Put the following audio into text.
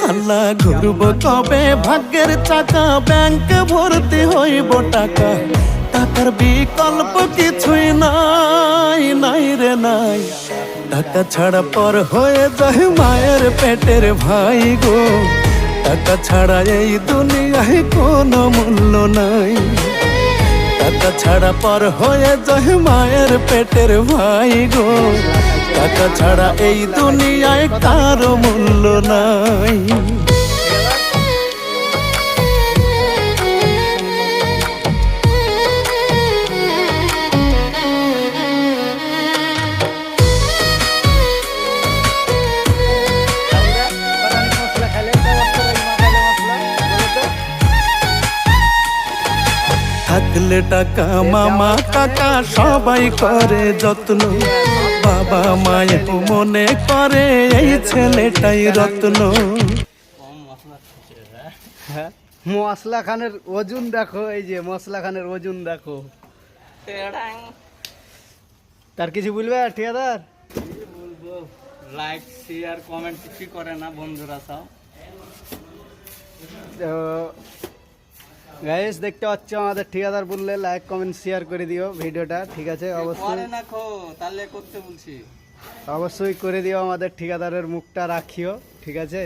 আল্লাহ ঘুরব কবে ভাগ্যের চাকা ব্যাংক ভর্তি হইব টাকা টাকার বিকল্প কিছুই নাই নাই রে নাই টাকা ছাড়া পর হয়ে যায় মায়ের পেটের ভাই গো টাকা ছাড়া এই দুনিয়ায় কোনো মূল্য নাই টাকা ছাড়া পর হয়ে যায় মায়ের পেটের ভাই গো টাকা ছাড়া এই দুনিয়ায় কারো মূল্য নাই থাকলে টাকা মামা কাকা সবাই করে যত্ন বাবা মায়ের মনে করে এই ছেলেটাই রত্ন মশলা খানের ওজন দেখো এই যে মশলা খানের ওজন দেখো তার কিছু বলবে ঠিকাদার বলবো লাইক শেয়ার কমেন্ট কিছু করে না বন্ধুরা সব গাইস দেখতে পাচ্ছ আমাদের ঠিকাদার বললে লাইক কমেন্ট শেয়ার করে দিও ভিডিওটা ঠিক আছে অবশ্যই তাহলে করতে বলছি অবশ্যই করে দিও আমাদের ঠিকাদারের মুখটা রাখিও ঠিক আছে।